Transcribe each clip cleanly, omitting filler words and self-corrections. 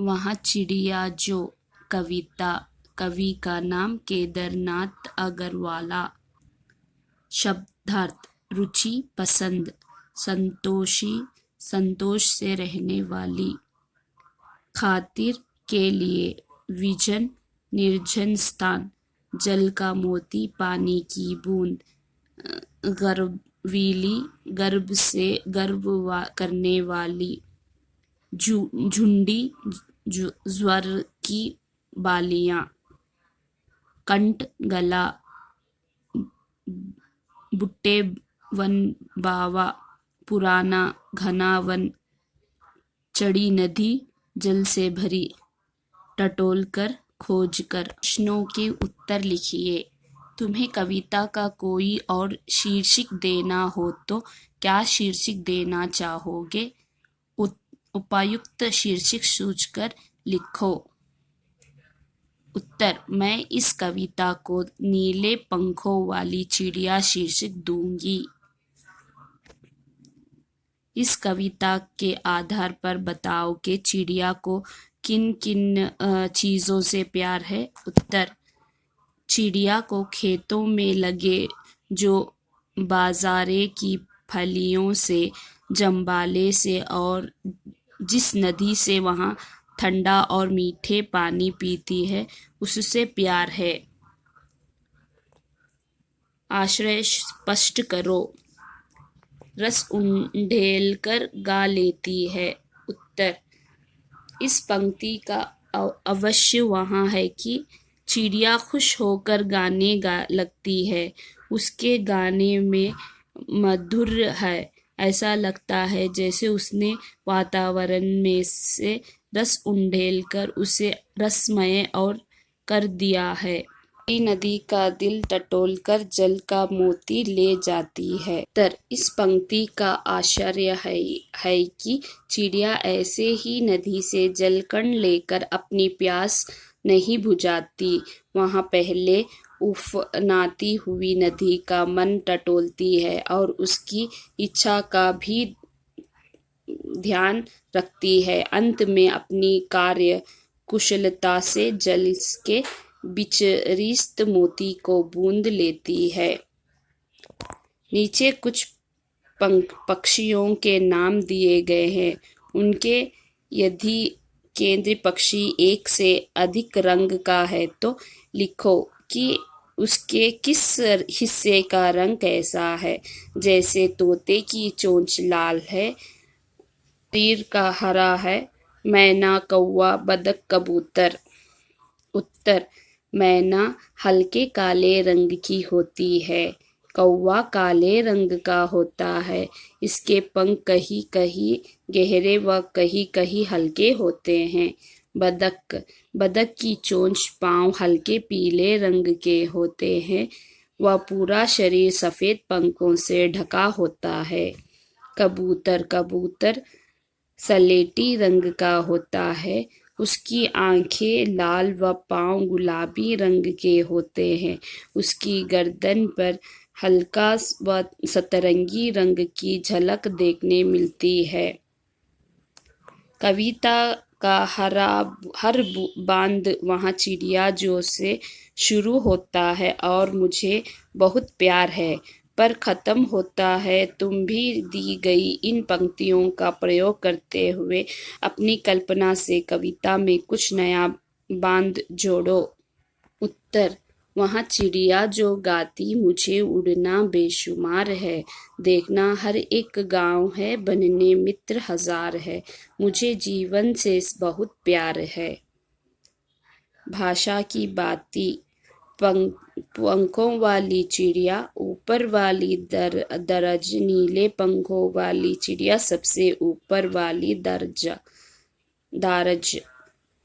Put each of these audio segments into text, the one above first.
वहाँ चिड़िया जो। कविता। कवि का नाम केदारनाथ अग्रवाला। शब्दार्थ। रुचि, पसंद, संतोषी, संतोष से रहने वाली। खातिर, के लिए। विजन, निर्जन स्थान। जल का मोती, पानी की बूंद। गर्वीली, गर्भ से गर्व करने वाली। झुंडी, ज्वर की बालियां। कंठ, गला। बुट्टे, वन, बावा। पुराना, घना वन। चढ़ी नदी, जल से भरी। टटोलकर, खोजकर। प्रश्नों के उत्तर लिखिए। तुम्हें कविता का कोई और शीर्षक देना हो तो क्या शीर्षक देना चाहोगे? उपयुक्त शीर्षक सोचकर लिखो। उत्तर: मैं इस कविता को नीले पंखों वाली चिड़िया शीर्षक दूंगी। इस कविता के आधार पर बताओ कि चिड़िया को किन किन चीज़ों से प्यार है। उत्तर: चिड़िया को खेतों में लगे जो बाजारे की फलियों से, जंबाले से और जिस नदी से वहाँ ठंडा और मीठे पानी पीती है उससे प्यार है। आशय स्पष्ट करो। रस उंडेलकर गा लेती है। उत्तर: इस पंक्ति का अवश्य वहाँ है कि चिड़िया खुश होकर गाने लगती है। उसके गाने में माधुर्य है। ऐसा लगता है जैसे उसने वातावरण में से रस उंडेलकर उसे रसमय और कर दिया है। नदी का दिल टटोलकर जल का मोती ले जाती है। इस पंक्ति का आशय है कि चिड़िया ऐसे ही नदी से जलकण लेकर अपनी प्यास नहीं बुझाती। वहाँ पहले उफनाती हुई नदी का मन टटोलती है और उसकी इच्छा का भी ध्यान रखती है। अंत में अपनी कार्य कुशलता से जल के विचरित मोती को बूंद लेती है। नीचे कुछ पक्षियों के नाम दिए गए हैं। उनके यदि केंद्रीय पक्षी एक से अधिक रंग का है तो लिखो कि उसके किस हिस्से का रंग कैसा है। जैसे तोते की चोंच लाल है, तीर का हरा है। मैना, कौवा, बतख, कबूतर। उत्तर: मैना हल्के काले रंग की होती है। कौवा काले रंग का होता है। इसके पंख कहीं कहीं गहरे व कहीं कहीं हल्के होते हैं। बतख की चोंच, पांव हल्के पीले रंग के होते हैं। वह पूरा शरीर सफेद पंखों से ढका होता है। कबूतर सलेटी रंग का होता है। उसकी आंखें लाल व पांव गुलाबी रंग के होते हैं। उसकी गर्दन पर हल्का व सतरंगी रंग की झलक देखने मिलती है। कविता का हर बांध वहाँ चिड़िया जो से शुरू होता है और मुझे बहुत प्यार है पर खत्म होता है। तुम भी दी गई इन पंक्तियों का प्रयोग करते हुए अपनी कल्पना से कविता में कुछ नया बांध जोड़ो। उत्तर: वहाँ चिड़िया जो गाती मुझे उड़ना बेशुमार है। देखना हर एक गांव है, बनने मित्र हजार है। मुझे जीवन से बहुत प्यार है। भाषा की बाती। पंखों वाली चिड़िया, ऊपर वाली दरज। नीले पंखों वाली चिड़िया सबसे ऊपर वाली दारज।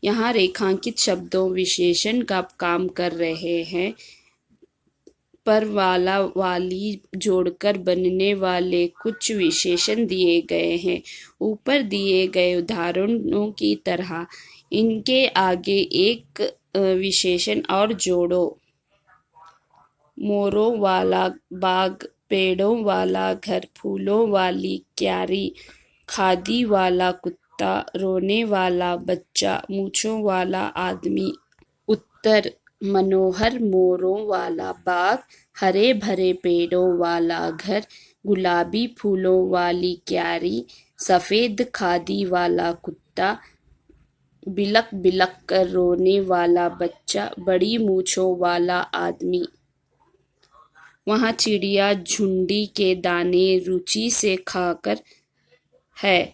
यहाँ रेखांकित शब्दों विशेषण का काम कर रहे हैं। पर वाला वाली जोड़कर बनने वाले कुछ विशेषण दिए गए हैं। ऊपर दिए गए उदाहरणों की तरह इनके आगे एक विशेषण और जोड़ो। मोरों वाला बाग, पेड़ों वाला घर, फूलों वाली क्यारी, खादी वाला कुत्ता। कुत्ता, रोने वाला बच्चा, मूंछों वाला आदमी। उत्तर मनोहर मोरों वाला बाग, हरे भरे पेड़ों वाला घर, गुलाबी फूलों वाली क्यारी, सफेद खादी वाला कुत्ता, बिलक बिलक कर रोने वाला बच्चा, बड़ी मूंछों वाला आदमी। वहाँ चिड़िया झुंडी के दाने रुचि से खाकर है।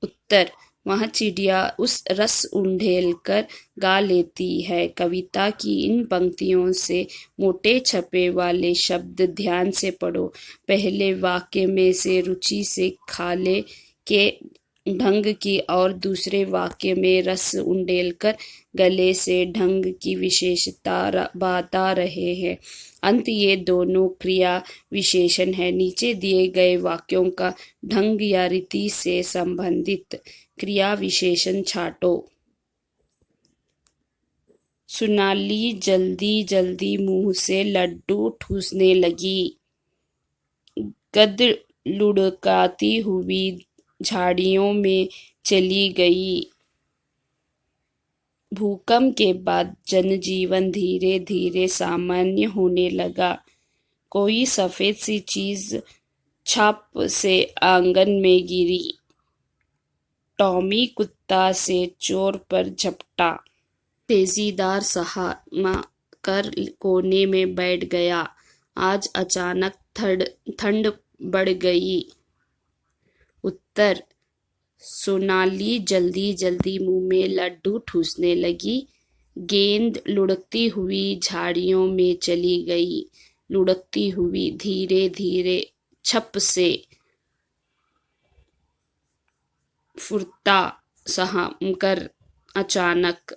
उत्तर वहाँ चिड़िया उस रस उंडेल कर गा लेती है। कविता की इन पंक्तियों से मोटे छपे वाले शब्द ध्यान से पढ़ो। पहले वाक्य में से रुचि से खाले के ढंग की और दूसरे वाक्य में रस उंडेलकर गले से ढंग की विशेषता बता रहे हैं। अंत ये दोनों क्रिया विशेषण है। नीचे दिए गए वाक्यों का ढंग या रीति से संबंधित क्रिया विशेषण छांटो। सोनाली जल्दी जल्दी मुंह से लड्डू ठूसने लगी। गद्द लुढ़काती हुई झाड़ियों में चली गई। भूकंप के बाद जनजीवन धीरे धीरे सामान्य होने लगा। कोई सफेद सी चीज छाप से आंगन में गिरी। टॉमी कुत्ता से चोर पर झपटा। तेजीदार सहामा कर कोने में बैठ गया। आज अचानक ठंड बढ़ गई। उत्तर सोनाली जल्दी जल्दी मुंह में लड्डू ठूसने लगी। गेंद लुढ़कती हुई झाड़ियों में चली गई। लुढ़कती हुई धीरे धीरे छप से फुर्ता सहम कर अचानक